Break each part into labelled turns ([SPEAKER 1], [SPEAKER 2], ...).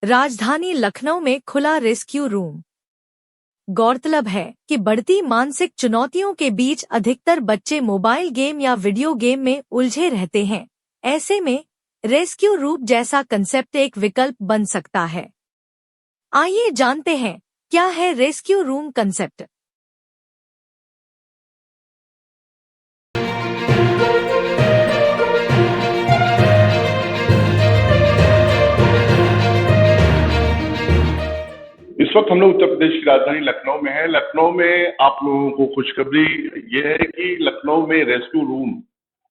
[SPEAKER 1] राजधानी लखनऊ में खुला रेस्क्यू रूम। गौरतलब है कि बढ़ती मानसिक चुनौतियों के बीच अधिकतर बच्चे मोबाइल गेम या वीडियो गेम में उलझे रहते हैं। ऐसे में रेस्क्यू रूम जैसा कंसेप्ट एक विकल्प बन सकता है। आइए जानते हैं क्या है रेस्क्यू रूम कंसेप्ट।
[SPEAKER 2] इस वक्त हम लोग उत्तर प्रदेश की राजधानी लखनऊ में है। लखनऊ में आप लोगों को खुशखबरी ये है कि लखनऊ में रेस्क्यू रूम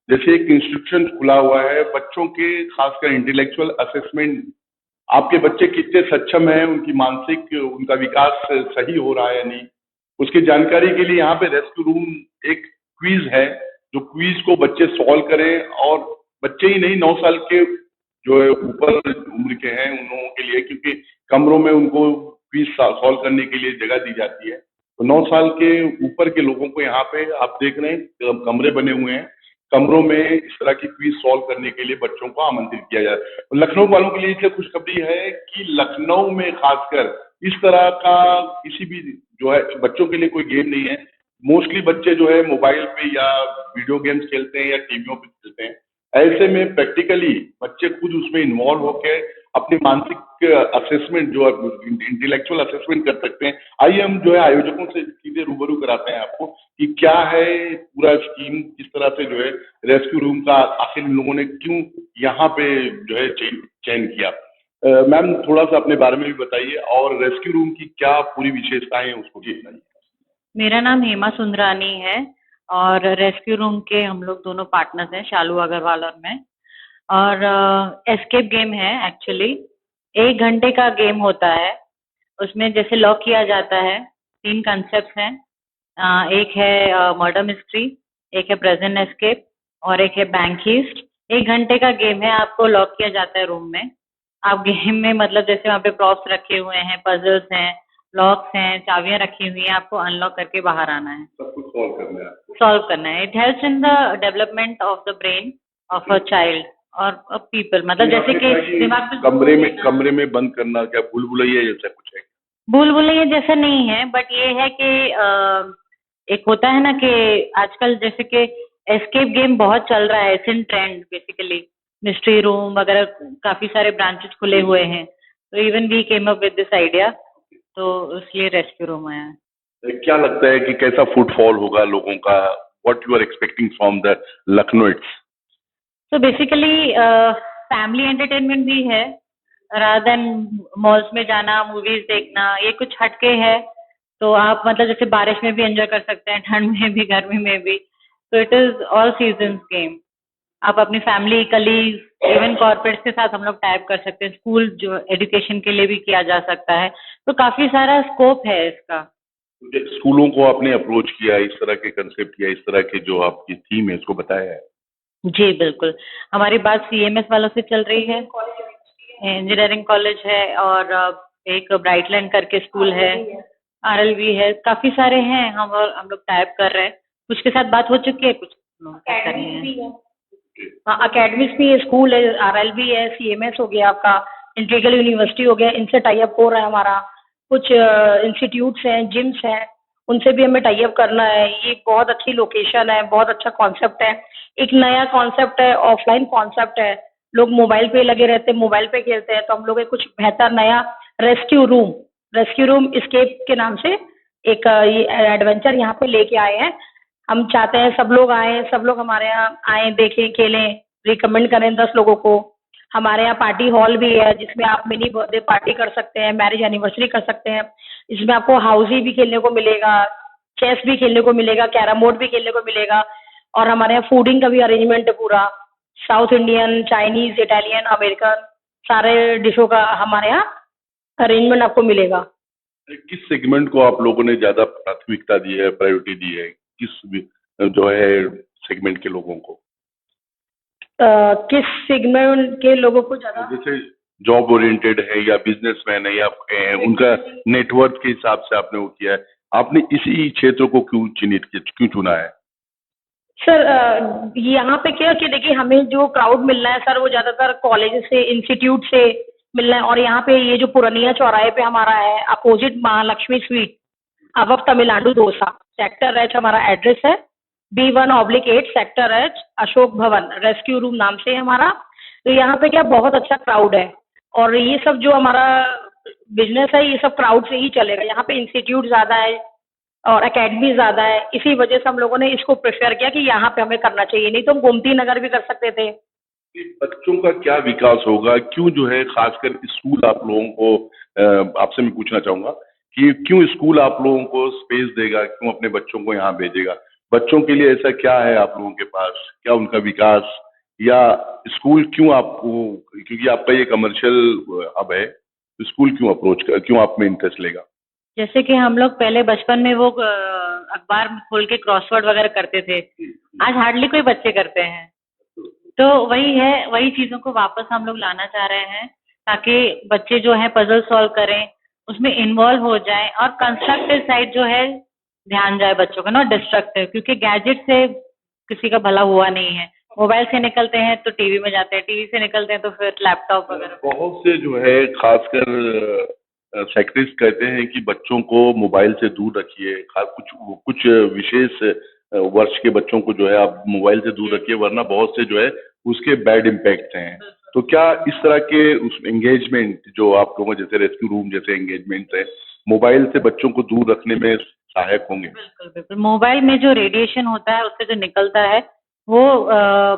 [SPEAKER 2] जैसे एक इंस्टीट्यूशन खुला हुआ है बच्चों के, खासकर इंटेलेक्चुअल असेसमेंट। आपके बच्चे कितने सक्षम हैं, उनकी मानसिक उनका विकास सही हो रहा है या नहीं, उसकी जानकारी के लिए यहाँ पे रेस्क्यू रूम एक क्विज है, जो क्विज को बच्चे सॉल्व करें। और बच्चे ही नहीं, 9 साल के जो है ऊपर उम्र के हैं उन लोगों के लिए, क्योंकि कमरों में उनको क्विज सॉल्व करने के लिए जगह दी जाती है। तो 9 साल के ऊपर के लोगों को यहाँ पे आप देख रहे हैं कमरे बने हुए हैं, कमरों में इस तरह की क्विज सॉल्व करने के लिए बच्चों को आमंत्रित किया जाए। तो लखनऊ वालों के लिए इसलिए खुशखबरी है कि लखनऊ में खासकर इस तरह का किसी भी जो है बच्चों के लिए कोई गेम नहीं है। मोस्टली बच्चे जो है मोबाइल पे या वीडियो गेम्स खेलते हैं या टीवियों पे खेलते हैं। ऐसे में प्रैक्टिकली बच्चे खुद उसमें इन्वॉल्व होकर अपनी मानसिक असेसमेंट जो इंटेलेक्चुअल असेसमेंट कर सकते हैं। आइए हम जो है आयोजकों से सीधे रूबरू कराते हैं आपको कि क्या है पूरा स्कीम, किस तरह से जो है रेस्क्यू रूम का आखिर इन लोगों ने क्यों यहाँ पे जो है चयन किया। मैम थोड़ा सा अपने बारे में भी बताइए और रेस्क्यू रूम की क्या पूरी विशेषताएं हैं उसको भी बताइए।
[SPEAKER 3] मेरा नाम हेमा सुंदरानी है और रेस्क्यू रूम के हम लोग दोनों पार्टनर्स हैं, शालू अग्रवाल और मैं। और एस्केप गेम है एक्चुअली। 1 घंटे का गेम होता है। उसमें जैसे लॉक किया जाता है, 3 कंसेप्ट हैं। एक है मर्डर मिस्ट्री, एक है प्रेजेंट एस्केप और एक है बैंक हीस्ट। 1 घंटे का गेम है। आपको लॉक किया जाता है रूम में। आप गेम में मतलब जैसे वहाँ पे प्रॉप्स रखे हुए हैं, पजल्स हैं, लॉक्स हैं, चाबियां रखी हुई हैं, आपको अनलॉक करके बाहर आना है,
[SPEAKER 2] सब कुछ
[SPEAKER 3] सॉल्व करना है। It helps in the development of the brain of a child और पीपल। मतलब जैसे कि दिमाग पे
[SPEAKER 2] कमरे में बंद करना, क्या भूल भुलैया जैसा कुछ है?
[SPEAKER 3] भूल भुलैया जैसा नहीं है, बट ये है कि एक होता है ना कि आजकल जैसे कि एस्केप गेम बहुत चल रहा है, it's in trend basically. Mystery room वगैरह काफी सारे ब्रांचेस खुले हुए हैं, तो even we came up with this idea, तो इसलिए रेस्क्यू रूम आया है।
[SPEAKER 2] क्या लगता है कि कैसा फुटफॉल होगा लोगों का? What you are expecting from the Lucknowites?
[SPEAKER 3] तो बेसिकली फैमिली एंटरटेनमेंट भी है, रादर देन मॉल्स में जाना, मूवीज देखना। ये कुछ हटके है, तो आप मतलब जैसे बारिश में भी एंजॉय कर सकते हैं, ठंड में भी, गर्मी में भी। तो it is all seasons game. आप अपनी फैमिली, कलीग, इवन कॉर्पोरेट्स के साथ हम लोग टाइप कर सकते हैं। स्कूल जो एजुकेशन के लिए भी किया जा सकता है, तो काफी सारा स्कोप है इसका।
[SPEAKER 2] स्कूलों को आपने अप्रोच किया, इस तरह के कंसेप्ट किया, इस तरह के जो आपकी थीम है उसको बताया है?
[SPEAKER 3] जी बिल्कुल, हमारी बात सीएमएस वालों से चल रही है। इंजीनियरिंग कॉलेज है और एक ब्राइटलैंड करके स्कूल है, आरएलवी है, काफी सारे हैं। हम लोग टाइप कर रहे हैं। कुछ के साथ बात हो चुकी है, कुछ कर रहे हैं। हाँ, अकेडमिक्स भी है, स्कूल है, आरएलवी है, सीएमएस हो गया आपका, इंटीग्रल यूनिवर्सिटी हो गया, इनसे टाई अप हो रहा है हमारा। कुछ इंस्टीट्यूट्स हैं, जिम्स हैं, उनसे भी हमें टाई अप करना है। ये बहुत अच्छी लोकेशन है, बहुत अच्छा कॉन्सेप्ट है, एक नया कॉन्सेप्ट है, ऑफलाइन कॉन्सेप्ट है। लोग मोबाइल पे लगे रहते हैं, मोबाइल पे खेलते हैं, तो हम लोग कुछ बेहतर नया रेस्क्यू रूम एस्केप के नाम से एक ये एडवेंचर यहाँ पे लेके आए हैं। हम चाहते हैं सब लोग आए, सब लोग हमारे यहाँ आए, देखें, खेलें, रिकमेंड करें 10 लोगों को। हमारे यहाँ पार्टी हॉल भी है, जिसमें आप मिनी बर्थडे पार्टी कर सकते हैं, मैरिज एनिवर्सरी कर सकते हैं। इसमें आपको हाउसी भी खेलने को मिलेगा, चेस भी खेलने को मिलेगा, कैरम बोर्ड भी खेलने को मिलेगा। और हमारे यहाँ फूडिंग का भी अरेंजमेंट है पूरा, south Indian, Chinese, Italian, American, सारे डिशों का हमारे यहाँ अरेंजमेंट आपको मिलेगा।
[SPEAKER 2] किस सेगमेंट को आप लोगों ने ज्यादा प्राथमिकता दी है, प्रायोरिटी दी है? किस जो है सेगमेंट के लोगों को?
[SPEAKER 3] किस सेगमेंट के लोगों को ज्यादा?
[SPEAKER 2] जैसे जॉब ओरिएंटेड है या बिजनेसमैन है या उनका नेटवर्क के हिसाब से आपने वो किया है। आपने इसी क्षेत्र को क्यों चुना है?
[SPEAKER 3] सर यहाँ पे क्या कि देखिए, हमें जो क्राउड मिल रहा है सर, वो ज्यादातर कॉलेज से, इंस्टीट्यूट से,
[SPEAKER 4] मिलना है। और यहाँ पे ये जो पुरनिया चौराहे पे हमारा है, अपोजिट महालक्ष्मी स्वीट, अब तमिलनाडु डोसा, सेक्टर एच हमारा एड्रेस है, B1/8 sector H, Ashok Bhawan, rescue room नाम से है हमारा। तो यहाँ पे क्या बहुत अच्छा क्राउड है, और ये सब जो हमारा बिजनेस है ये सब क्राउड से ही चलेगा। यहाँ पे इंस्टीट्यूट ज्यादा है और एकेडमी ज्यादा है, इसी वजह से हम लोगों ने इसको प्रेफर किया कि यहाँ पे हमें करना चाहिए, नहीं तो हम गोमती नगर भी कर सकते थे।
[SPEAKER 2] कि बच्चों का क्या विकास होगा, क्यों जो है खासकर स्कूल आप लोगों को आपसे मैं पूछना चाहूंगा कि क्यों स्कूल आप लोगों को स्पेस देगा, क्यों अपने बच्चों को यहाँ भेजेगा? बच्चों के लिए ऐसा क्या है आप लोगों के पास, क्या उनका विकास, या स्कूल क्यों आपको, क्योंकि आपका ये कमर्शियल हब है, तो स्कूल क्यों अप्रोच कर, क्यों आप में इंटरेस्ट लेगा?
[SPEAKER 3] जैसे कि हम लोग पहले बचपन में वो अखबार खोल के क्रॉसवर्ड वगैरह करते थे, आज हार्डली कोई बच्चे करते हैं। तो वही है, वही चीजों को वापस हम लोग लाना चाह रहे हैं ताकि बच्चे जो है पजल सॉल्व करें, उसमें इन्वॉल्व हो जाएं, और कंस्ट्रक्टिव साइड जो है ध्यान जाए बच्चों का, नॉट डिस्ट्रक्टिव, क्योंकि गैजेट से किसी का भला हुआ नहीं है। मोबाइल से निकलते हैं तो टीवी में जाते हैं, टीवी से निकलते हैं तो फिर लैपटॉप वगैरह।
[SPEAKER 2] बहुत से जो है खासकर साइकिलिस्ट कहते हैं कि बच्चों को मोबाइल से दूर रखिए, खास कुछ विशेष वर्ष के बच्चों को जो है आप मोबाइल से दूर रखिए, वरना बहुत से जो है उसके बैड इम्पैक्ट हैं। तो क्या इस तरह के उस एंगेजमेंट जो आप लोगों जैसे रेस्क्यू रूम जैसे एंगेजमेंट है, मोबाइल से बच्चों को दूर रखने में सहायक होंगे?
[SPEAKER 3] बिल्कुल बिल्कुल। मोबाइल में जो रेडिएशन होता है, उससे जो निकलता है, वो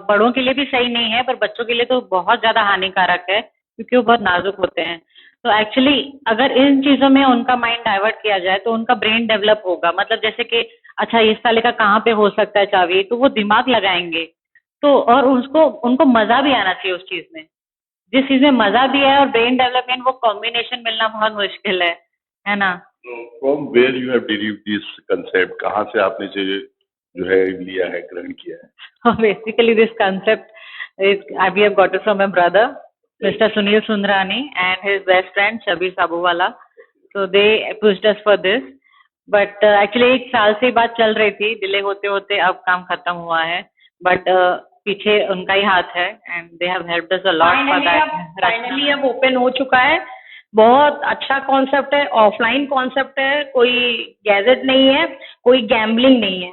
[SPEAKER 3] बड़ों के लिए भी सही नहीं है, पर बच्चों के लिए तो बहुत ज्यादा हानिकारक है, क्योंकि वो बहुत नाजुक होते हैं। तो एक्चुअली अगर इन चीजों में उनका माइंड डाइवर्ट किया जाए तो उनका ब्रेन डेवलप होगा। मतलब जैसे कि अच्छा इस ताले का कहाँ पे हो सकता है चाबी, तो वो दिमाग लगाएंगे। तो और उनको मजा भी आना चाहिए उस चीज में, जिस चीज में मजा भी है और ब्रेन डेवलपमेंट, वो कॉम्बिनेशन मिलना बहुत मुश्किल है ना।
[SPEAKER 2] From where you have derived this concept, कहाँ से आपने जो है लिया है, ग्रहण किया है?
[SPEAKER 3] Basically this concept is we have got it from my brother, Mr. Sunil Sundrani, and his best friend Shabir Sabhuwala. So they pushed us for this. But actually 1 साल से बात चल रही थी, डिले होते होते अब काम खत्म हुआ है। बट पीछे उनका ही हाथ है, and they have helped us a lot for that.
[SPEAKER 4] Finally अब ओपन हो चुका है। बहुत अच्छा कॉन्सेप्ट है, ऑफलाइन कॉन्सेप्ट है, कोई गैजेट नहीं है, कोई गैम्बलिंग नहीं है।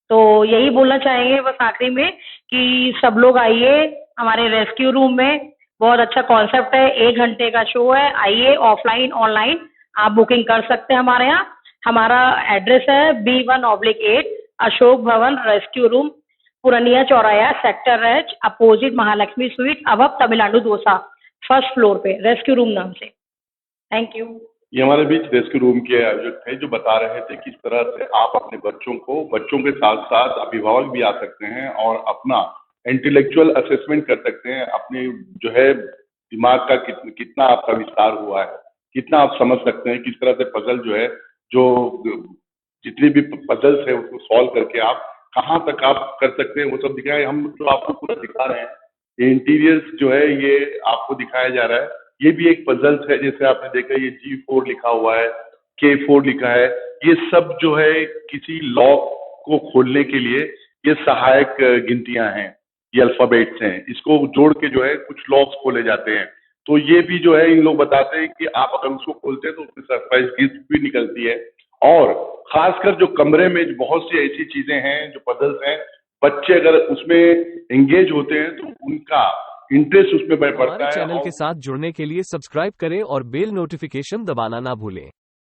[SPEAKER 4] तो यही बोलना चाहेंगे बस आखिरी में कि सब लोग आइए हमारे रेस्क्यू रूम में, बहुत अच्छा कॉन्सेप्ट है, 1 घंटे का शो है, आइए, ऑफलाइन ऑनलाइन आप बुकिंग कर सकते हैं हमारे यहाँ। हमारा एड्रेस है B1/8 Ashok Bhawan, rescue room, Puraniya Chauraha, sector H, opposite Mahalakshmi sweet, अब तमिलनाडु डोसा, फर्स्ट फ्लोर पे, रेस्क्यू रूम नाम से। Thank you.
[SPEAKER 2] ये हमारे बीच रेस्क्यू रूम के आयोजक थे जो बता रहे थे किस तरह से आप अपने बच्चों के साथ साथ अभिभावक भी आ सकते हैं और अपना इंटेलेक्चुअल असेसमेंट कर सकते हैं, अपने जो है दिमाग का कितना आपका विस्तार हुआ है, कितना आप समझ सकते हैं, किस तरह से पजल जो है, जो जितनी भी पजल्स है उसको सॉल्व करके आप कहाँ तक आप कर सकते हैं, वो सब दिखाए। हम जो आपको पूरा दिखा रहे हैं, ये इंटीरियर्स जो है ये आपको दिखाया जा रहा है। ये भी एक पजल्स है, जैसे आपने देखा ये G4 लिखा हुआ है, K4 लिखा है, ये सब जो है किसी लॉक को खोलने के लिए ये सहायक गिनतियां हैं, ये अल्फाबेट्स हैं, इसको जोड़ के जो है कुछ लॉक्स खोले जाते हैं। तो ये भी जो है इन लोग बताते हैं कि आप अगर उसको खोलते हैं तो उसमें सरप्राइज गिफ्ट भी निकलती है। और खासकर जो कमरे में बहुत सी ऐसी चीजें हैं जो पजल्स हैं, बच्चे अगर उसमें एंगेज होते हैं तो उनका इंटरेस्ट उसमें बढ़ता है।
[SPEAKER 5] हमारे चैनल के साथ जुड़ने के लिए सब्सक्राइब करें और बेल नोटिफिकेशन दबाना ना भूलें।